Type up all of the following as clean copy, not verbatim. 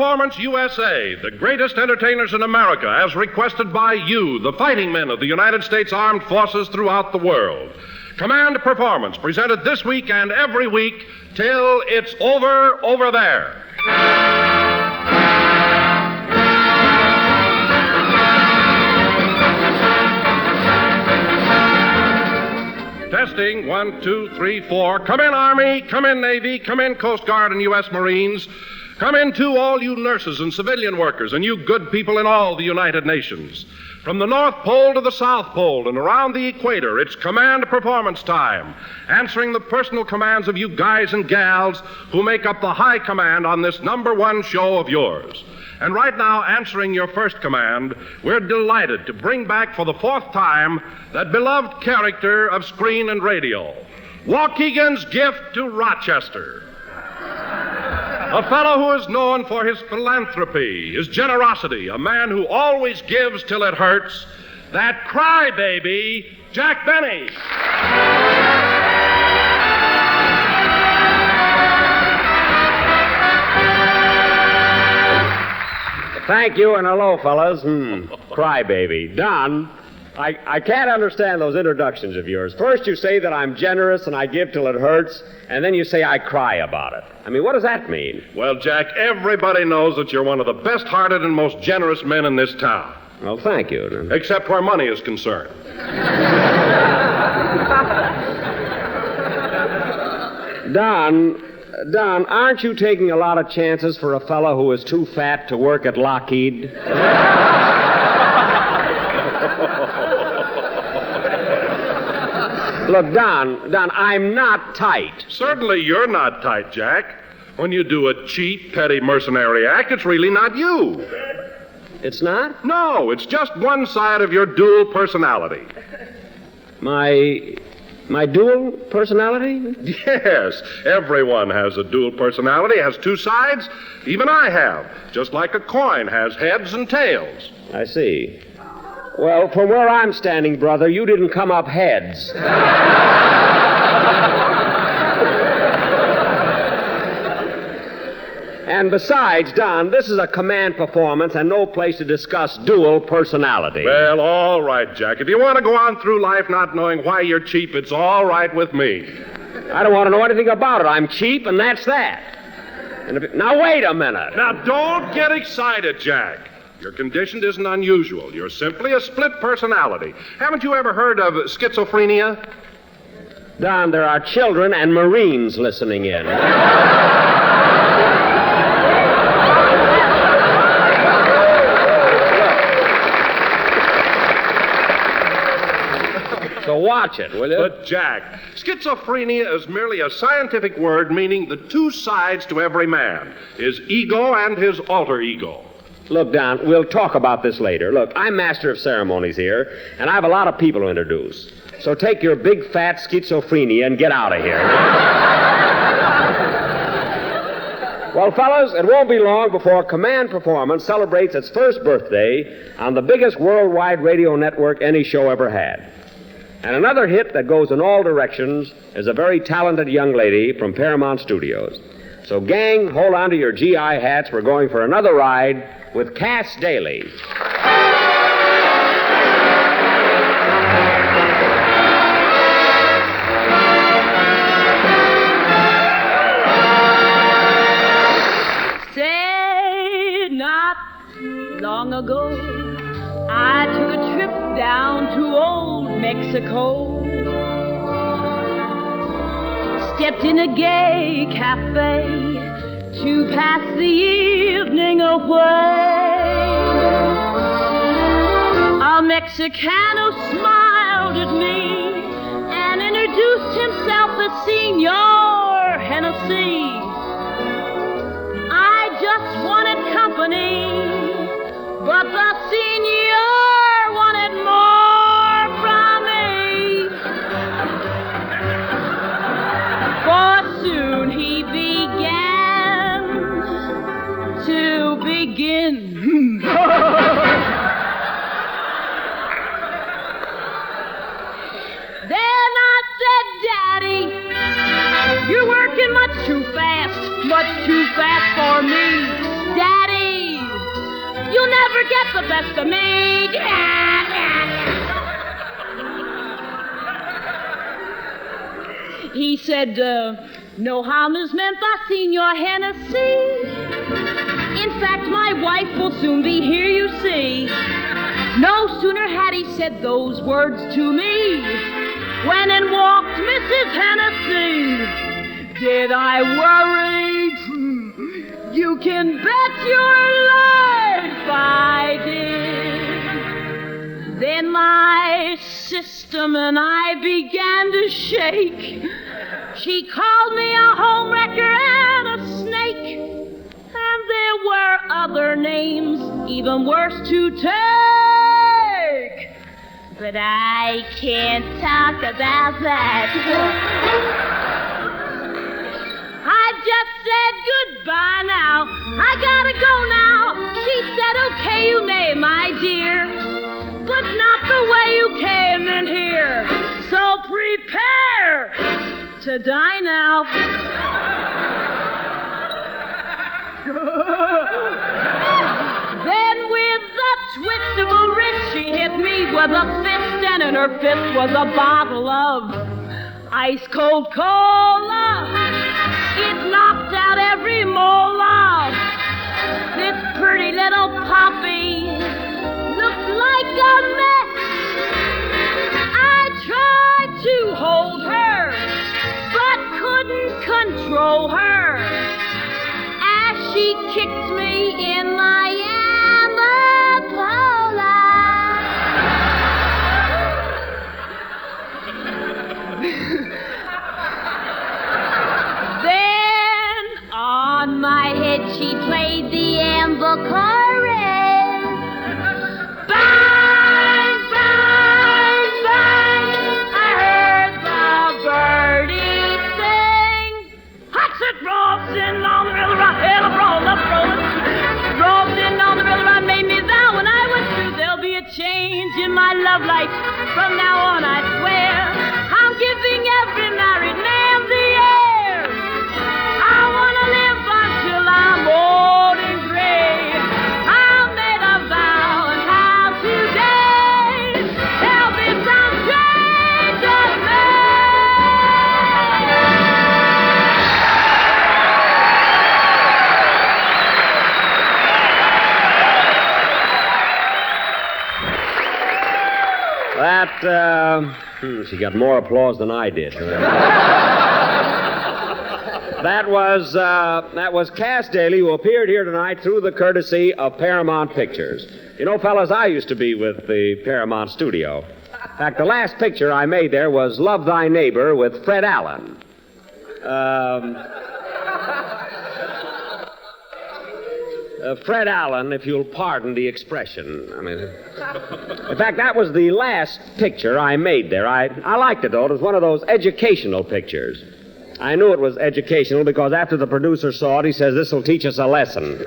Performance USA, the greatest entertainers in America, as requested by you, the fighting men of the United States Armed Forces throughout the world. Command Performance, presented this week and every week till it's over there. Testing, 1, 2, 3, 4. Come in, Army. Come in, Navy. Come in, Coast Guard and U.S. Marines. Come in, too, all you nurses and civilian workers and you good people in all the United Nations. From the North Pole to the South Pole and around the equator, it's Command Performance time, answering the personal commands of you guys and gals who make up the high command on this #1 show of yours. And right now, answering your first command, we're delighted to bring back for the 4th time that beloved character of screen and radio, Waukegan's gift to Rochester. A fellow who is known for his philanthropy, his generosity, a man who always gives till it hurts, that crybaby, Jack Benny. Thank you, and hello, fellas. Crybaby. Don, I can't understand those introductions of yours. First you say that I'm generous and I give till it hurts, and then you say I cry about it. I mean, what does that mean? Well, Jack, everybody knows that you're one of the best-hearted and most generous men in this town. Well, thank you. Except where money is concerned. Don, aren't you taking a lot of chances for a fellow who is too fat to work at Lockheed? Look, Don, I'm not tight. Certainly you're not tight, Jack. When you do a cheap, petty mercenary act, it's really not you. It's not? No, it's just one side of your dual personality. My dual personality? Yes, everyone has a dual personality, has two sides. Even I have. Just like a coin has heads and tails. I see. Well, from where I'm standing, brother, you didn't come up heads. And besides, Don, this is a command performance and no place to discuss dual personality. Well, all right, Jack. If you want to go on through life not knowing why you're cheap, it's all right with me. I don't want to know anything about it. I'm cheap, and that's that. Now, wait a minute. Now, don't get excited, Jack. Your condition isn't unusual. You're simply a split personality. Haven't you ever heard of schizophrenia? Don, there are children and Marines listening in. So watch it, will you? But, Jack, schizophrenia is merely a scientific word meaning the two sides to every man, his ego and his alter ego. Look, Don, we'll talk about this later. Look, I'm master of ceremonies here, and I have a lot of people to introduce. So take your big, fat schizophrenia and get out of here. Well, fellas, it won't be long before Command Performance celebrates its first birthday on the biggest worldwide radio network any show ever had. And another hit that goes in all directions is a very talented young lady from Paramount Studios. So, gang, hold on to your GI hats. We're going for another ride with Cass Daley. Say, not long ago, I took a trip down to old Mexico. Stepped in a gay cafe to pass the evening away. A Mexicano smiled at me and introduced himself as Senor Hennessy. I just wanted company, but the Senor wanted more from me. For soon he began to begin. Then I said, Daddy, you're working much too fast for me. Daddy, He said, no harm is meant by Senor Hennessy. In fact, my wife will soon be here, you see. No sooner had he said those words to me when in walked Mrs. Hennessy. Did I worry? You can bet your life I did. Then my system and I began to shake. She called me a homewrecker and a snake. And there were other names even worse to take. But I can't talk about that. I just said goodbye now. I gotta go now. She said, okay, you may, my dear. But not the way you came in here. So prepare to die now. Then with the twist of a wrist, she hit me with a fist, and in her fist was a bottle of ice-cold cola. It knocked out every molar. This pretty little poppy looked like a mess. I tried to hold her, but couldn't control her as she kicked me in my amapola. Then on my head she played the amber chorus. Bang, bang, bang, I heard the birdies sing. Hot it rolls in on the river, hell roll up, rolling. Rolls in on the river, I made me vow when I was through there'll be a change in my love life. From now on, I swear, I'm giving every married man the air. I wanna live until I'm old and gray. I made a vow, and how today there'll be some change in me. She got more applause than I did. That was Cass Daley, who appeared here tonight through the courtesy of Paramount Pictures. You know, fellas, I used to be with the Paramount studio. In fact, the last picture I made there was Love Thy Neighbor with Fred Allen. Fred Allen, if you'll pardon the expression. I mean, in fact, that was the last picture I made there. I liked it, though. It was one of those educational pictures. I knew it was educational because after the producer saw it, he says, this will teach us a lesson.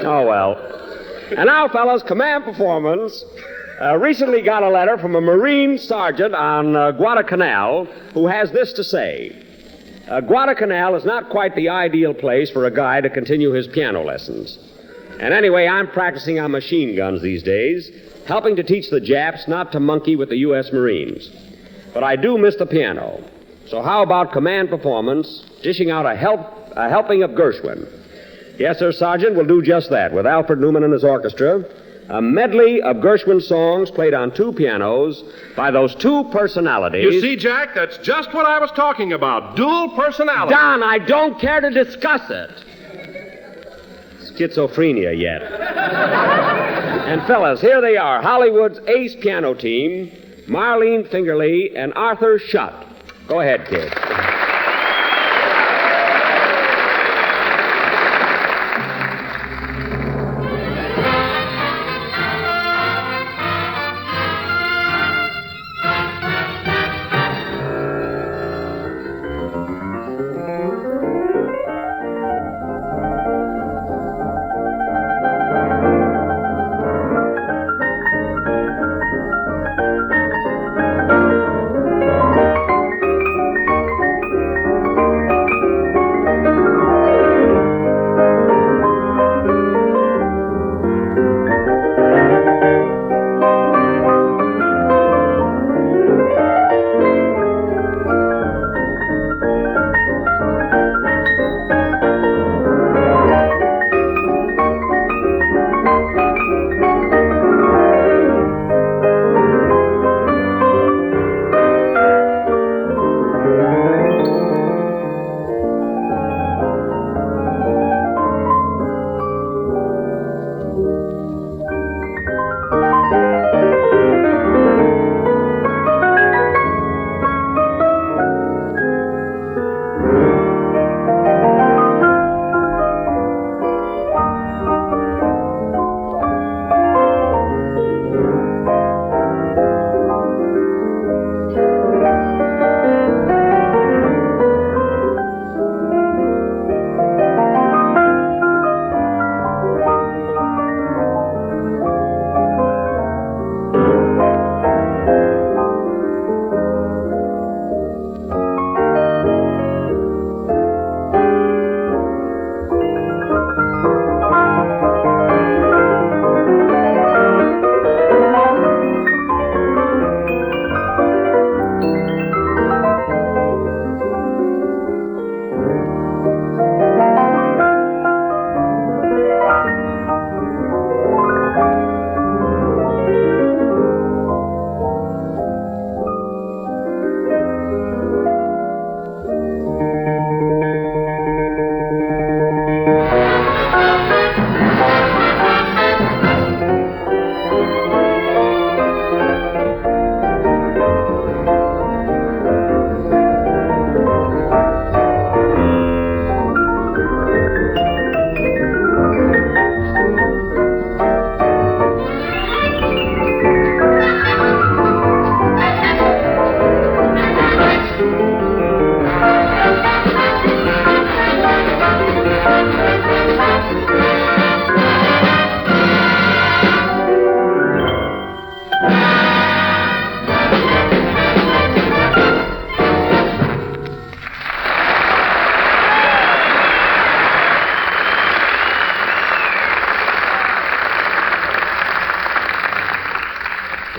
Oh, well. And now, fellas, command performance. Recently got a letter from a Marine sergeant on Guadalcanal who has this to say. Guadalcanal is not quite the ideal place for a guy to continue his piano lessons. And anyway, I'm practicing on machine guns these days, helping to teach the Japs not to monkey with the U.S. Marines. But I do miss the piano. So how about command performance, dishing out a helping of Gershwin? Yes, sir, Sergeant, we'll do just that with Alfred Newman and his orchestra. A medley of Gershwin songs played on two pianos by those two personalities. You see, Jack, that's just what I was talking about. Dual personality. Don, I don't care to discuss it. Schizophrenia yet. And fellas, here they are, Hollywood's ace piano team, Marlene Fingerly and Arthur Schutt. Go ahead, kid.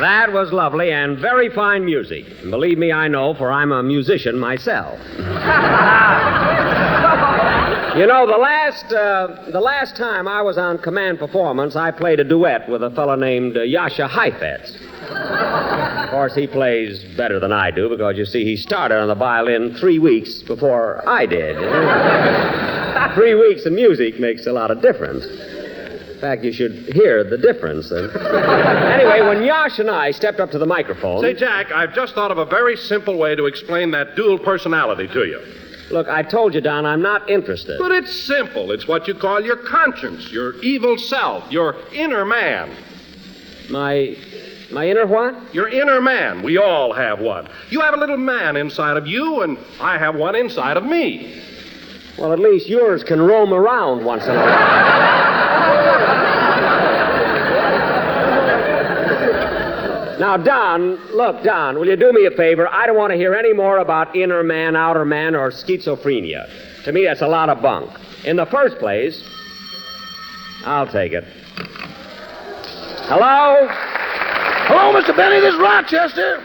That was lovely and very fine music. And believe me, I know, for I'm a musician myself. You know, the last time I was on command performance, I played a duet with a fellow named Yasha Heifetz. Of course, he plays better than I do because, you see, he started on the violin 3 weeks before I did. 3 weeks in music makes a lot of difference. In fact, you should hear the difference. Anyway, when Yash and I stepped up to the microphone... Say, Jack, I've just thought of a very simple way to explain that dual personality to you. Look, I told you, Don, I'm not interested. But it's simple. It's what you call your conscience, your evil self, your inner man. My inner what? Your inner man. We all have one. You have a little man inside of you, and I have one inside of me. Well, at least yours can roam around once in a while. Now, Don, will you do me a favor? I don't want to hear any more about inner man, outer man, or schizophrenia. To me, that's a lot of bunk. In the first place, I'll take it. Hello? Hello, Mr. Benny. This is Rochester.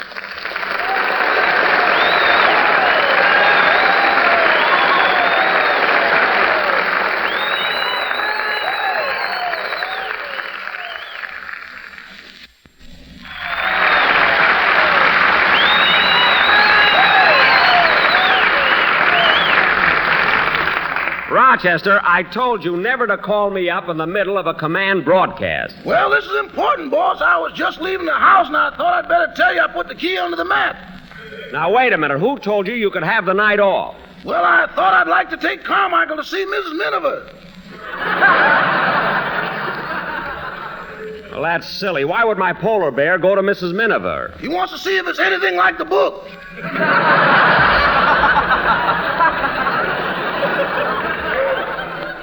Rochester, I told you never to call me up in the middle of a command broadcast. Well, this is important, boss. I was just leaving the house, and I thought I'd better tell you I put the key under the mat. Now, wait a minute. Who told you could have the night off? Well, I thought I'd like to take Carmichael to see Mrs. Miniver. Well, that's silly. Why would my polar bear go to Mrs. Miniver? He wants to see if it's anything like the book.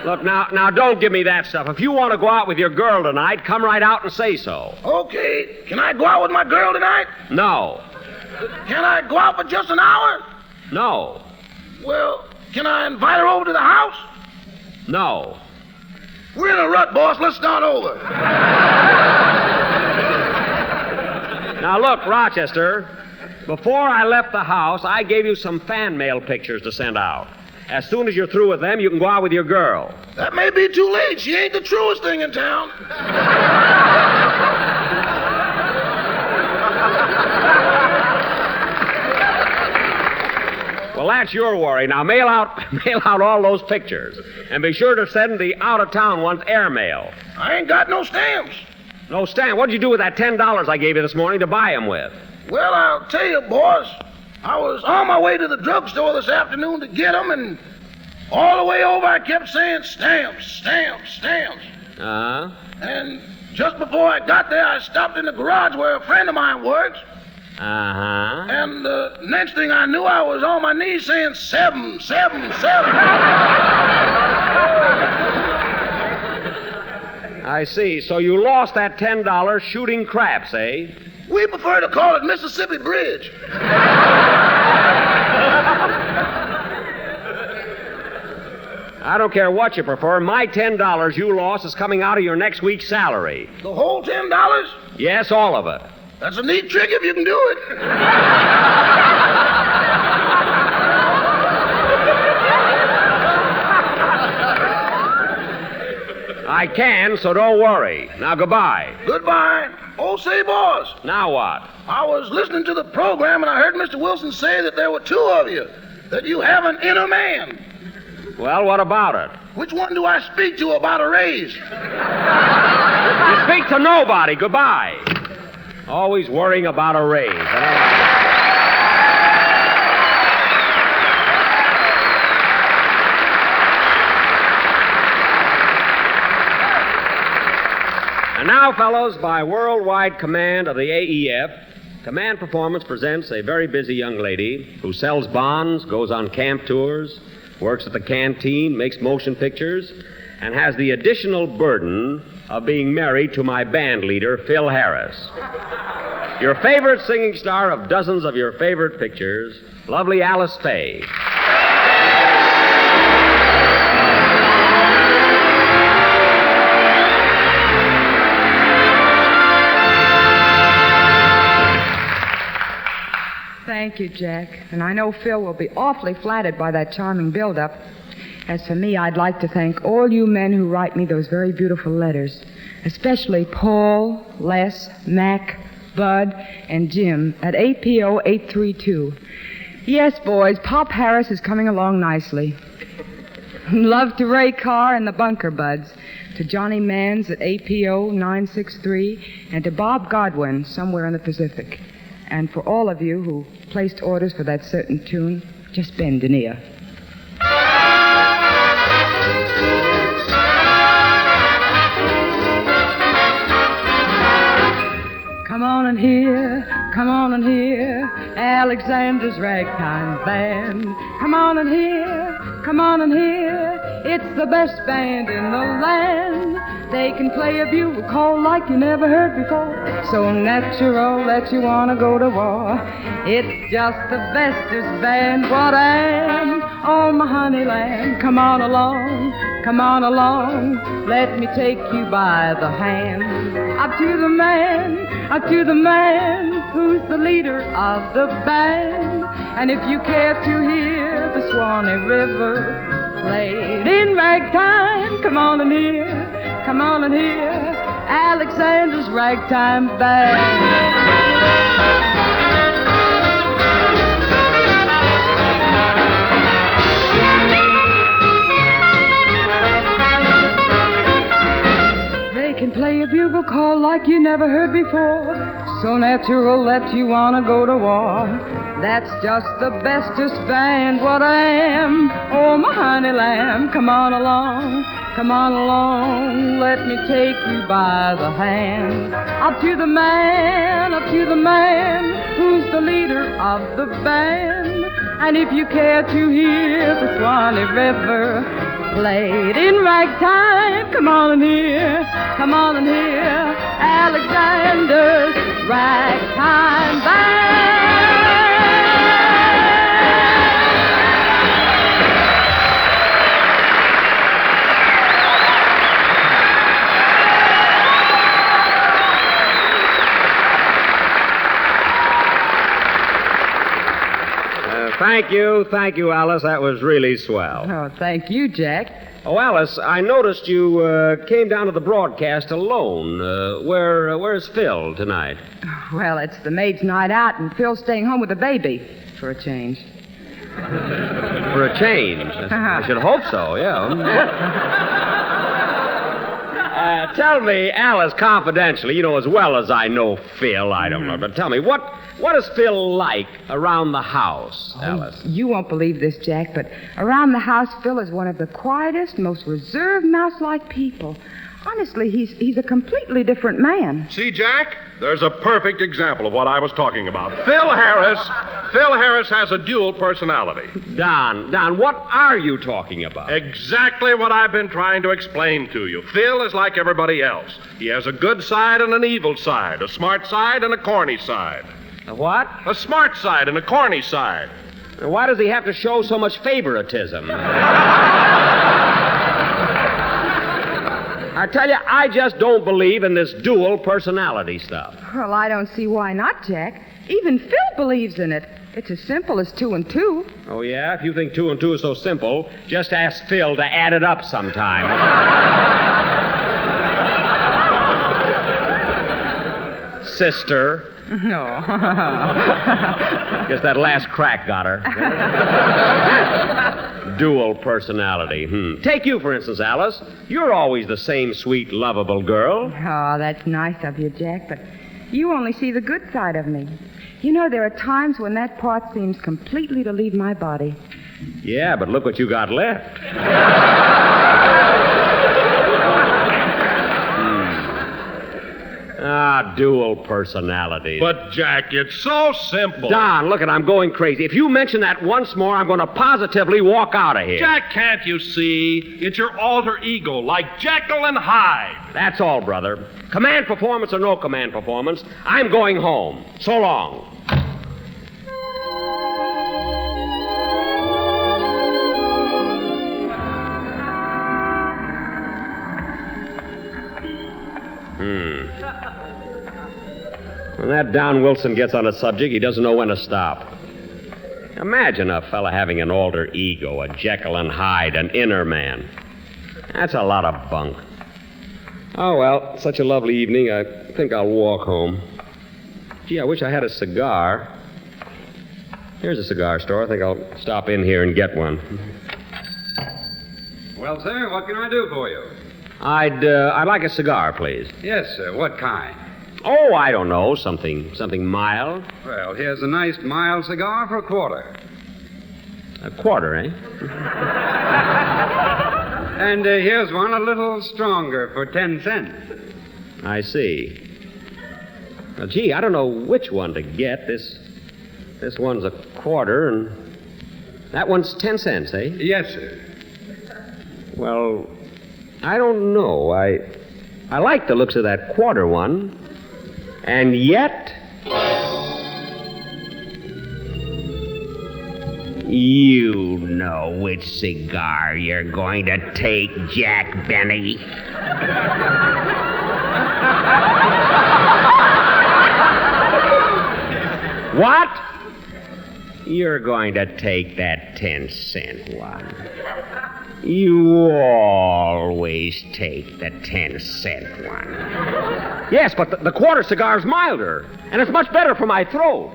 Look, now, don't give me that stuff. If you want to go out with your girl tonight, come right out and say so. Okay. Can I go out with my girl tonight? No. Can I go out for just an hour? No. Well, can I invite her over to the house? No. We're in a rut, boss. Let's start over. Now, look, Rochester, before I left the house, I gave you some fan mail pictures to send out. As soon as you're through with them, you can go out with your girl. That may be too late. She ain't the truest thing in town. Well, that's your worry. Now, mail out all those pictures. And be sure to send the out-of-town ones airmail. I ain't got no stamps. No stamp. What'd you do with that $10 I gave you this morning to buy them with? Well, I'll tell you, boss. I was on my way to the drugstore this afternoon to get them, and all the way over I kept saying stamps, stamps, stamps. Uh-huh. And just before I got there, I stopped in the garage where a friend of mine works. Uh-huh. And the next thing I knew, I was on my knees saying 7, 7, 7. I see. So you lost that $10 shooting craps, eh? We prefer to call it Mississippi Bridge. I don't care what you prefer. My $10 you lost is coming out of your next week's salary. The whole $10? Yes, all of it. That's a neat trick if you can do it. I can, so don't worry. Now, goodbye. Goodbye. Oh, say, boss. Now what? I was listening to the program, and I heard Mr. Wilson say that there were two of you, that you have an inner man. Well, what about it? Which one do I speak to about a raise? You speak to nobody. Goodbye. Always worrying about a raise. And now, fellows, by worldwide command of the AEF, Command Performance presents a very busy young lady who sells bonds, goes on camp tours, works at the canteen, makes motion pictures, and has the additional burden of being married to my band leader, Phil Harris. Your favorite singing star of dozens of your favorite pictures, lovely Alice Faye. thank you, Jack. And I know Phil will be awfully flattered by that charming build-up. As for me, I'd like to thank all you men who write me those very beautiful letters, especially Paul, Les, Mac, Bud, and Jim at ep041. Yes, boys, Pop Harris is coming along nicely. Love to Ray Carr and the Bunker Buds, to Johnny Mans at APO963, and to Bob Godwin somewhere in the Pacific. And for all of you who placed orders for that certain tune, just bend an ear. Come on and hear, Alexander's Ragtime Band. Come on and hear, it's the best band in the land. They can play a bugle call like you never heard before, so natural that you want to go to war. It's just the bestest band, what I am, oh my honey lamb. Come on along, let me take you by the hand. Up to the man who's the leader of the band. And if you care to hear the Swanee River played in ragtime, come on and hear Alexander's Ragtime Band. Can play a bugle call like you never heard before, so natural that you want to go to war. That's just the bestest band, what I am, oh my honey lamb. Come on along, let me take you by the hand. Up to the man who's the leader of the band. And if you care to hear the Swanee River played in ragtime, come on and hear Alexander's Ragtime Band. Thank you, Alice. That was really swell. Oh, thank you, Jack. Oh, Alice, I noticed you came down to the broadcast alone. Where's Phil tonight? Well, it's the maid's night out, and Phil's staying home with the baby for a change. For a change? I should hope so, yeah. Tell me, Alice, confidentially, as well as I know Phil, I don't know, but tell me, what is Phil like around the house, Alice? You won't believe this, Jack, but around the house, Phil is one of the quietest, most reserved, mouse-like people. Honestly, he's a completely different man. See, Jack? There's a perfect example of what I was talking about. Phil Harris has a dual personality. Don, what are you talking about? Exactly what I've been trying to explain to you. Phil is like everybody else. He has a good side and an evil side, a smart side and a corny side. A what? A smart side and a corny side. Why does he have to show so much favoritism? I tell you, I just don't believe in this dual personality stuff. Well, I don't see why not, Jack. Even Phil believes in it. It's as simple as 2 and 2. Oh, yeah? If you think 2 and 2 is so simple, just ask Phil to add it up sometime. Sister. No. Guess that last crack got her. Dual personality. Take you, for instance, Alice. You're always the same sweet, lovable girl. Oh, that's nice of you, Jack, but you only see the good side of me. There are times when that part seems completely to leave my body. Yeah, but look what you got left. Dual personality. But, Jack, it's so simple. Don, look, I'm going crazy. If you mention that once more, I'm going to positively walk out of here. Jack, can't you see? It's your alter ego, like Jekyll and Hyde. That's all, brother. Command performance or no command performance, I'm going home. So long. When that Don Wilson gets on a subject, he doesn't know when to stop. Imagine a fella having an alter ego, a Jekyll and Hyde, an inner man. That's a lot of bunk. Oh, well, such a lovely evening. I think I'll walk home. Gee, I wish I had a cigar. Here's a cigar store. I think I'll stop in here and get one. Well, sir, what can I do for you? I'd like a cigar, please. Yes, sir. What kind? Oh, I don't know. Something mild. Well, here's a nice mild cigar for $0.25. A quarter, eh? And here's one a little stronger for 10 cents. I see. Well, gee, I don't know which one to get. This one's a quarter, and that one's 10 cents, eh? Yes, sir. Well, I don't know. I like the looks of that quarter one, and yet you know which cigar you're going to take, Jack Benny. What? You're going to take that 10-cent one. You always take the 10-cent one. Yes, but the quarter cigar's milder, and it's much better for my throat.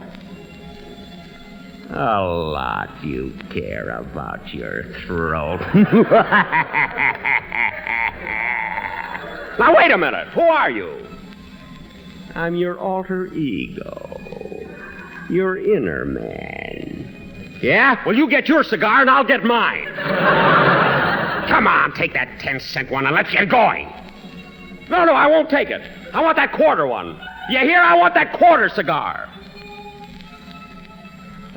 A lot you care about your throat. Now, wait a minute. Who are you? I'm your alter ego. Your inner man. Yeah? Well, you get your cigar, and I'll get mine. Come on, take that 10-cent one and let's get going. No, I won't take it. I want that quarter one. You hear? I want that quarter cigar.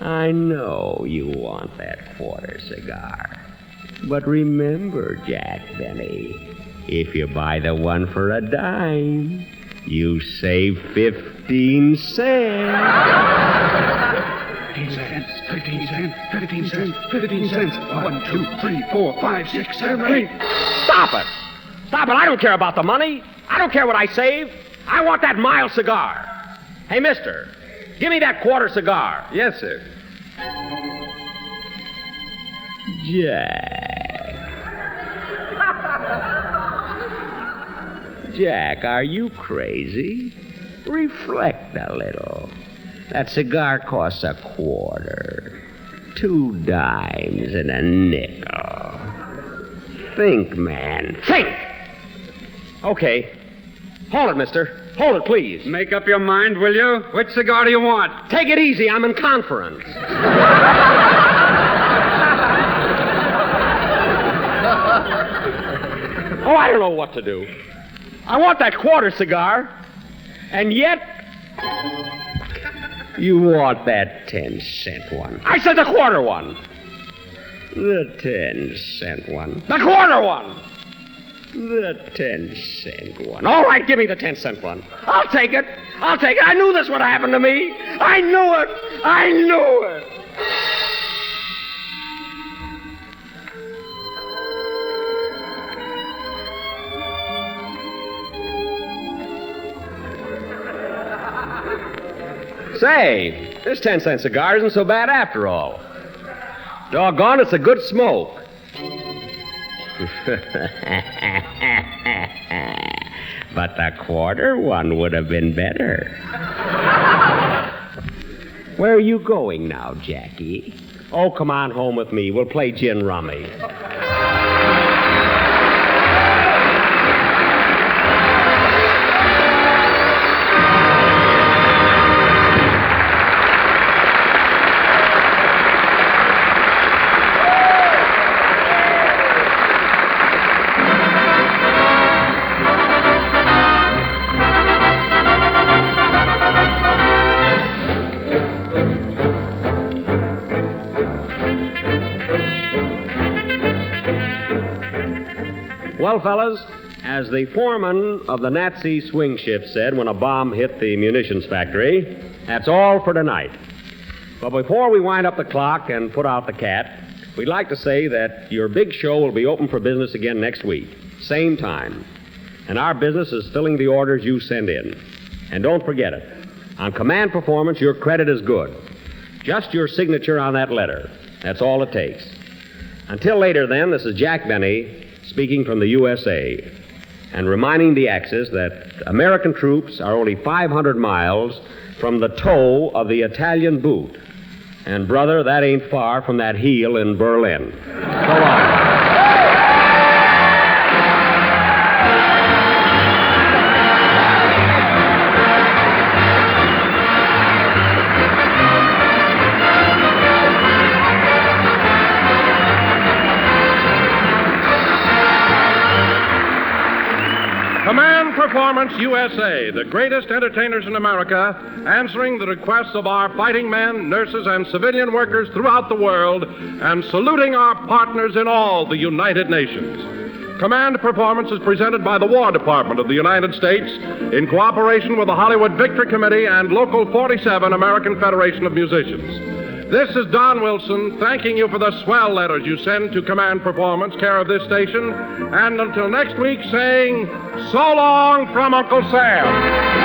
I know you want that quarter cigar. But remember, Jack Benny, if you buy the one for a dime, you save 15 cents. 15 cents, 15 cents, 15 cents, 15 cents. 1, 2, 3, 4, 5, 6, 7, 8. Stop it! Stop it! I don't care about the money. I don't care what I save. I want that mild cigar. Hey, mister, give me that quarter cigar. Yes, sir. Jack, are you crazy? Reflect a little. That cigar costs a quarter. 2 dimes and a nickel. Think, man. Think! Okay. Hold it, mister. Hold it, please. Make up your mind, will you? Which cigar do you want? Take it easy. I'm in conference. Oh, I don't know what to do. I want that quarter cigar, and yet you want that 10-cent one. I said the quarter one. The 10-cent one. The quarter one. The 10-cent one. All right, give me the 10-cent one. I'll take it. I knew this would happen to me. I knew it. Say, this 10-cent cigar isn't so bad after all. Doggone, it's a good smoke. But the quarter one would have been better. Where are you going now, Jackie? Oh, come on home with me. We'll play gin rummy. Well, fellas, as the foreman of the Nazi swing shift said when a bomb hit the munitions factory, that's all for tonight. But before we wind up the clock and put out the cat, we'd like to say that your big show will be open for business again next week, same time. And our business is filling the orders you send in. And don't forget it. On command performance, your credit is good. Just your signature on that letter. That's all it takes. Until later, then, this is Jack Benny speaking from the USA and reminding the Axis that American troops are only 500 miles from the toe of the Italian boot. And, brother, that ain't far from that heel in Berlin. So long. Command Performance USA, the greatest entertainers in America, answering the requests of our fighting men, nurses, and civilian workers throughout the world, and saluting our partners in all the United Nations. Command Performance is presented by the War Department of the United States in cooperation with the Hollywood Victory Committee and Local 47 American Federation of Musicians. This is Don Wilson thanking you for the swell letters you send to Command Performance, care of this station, and until next week saying, so long from Uncle Sam.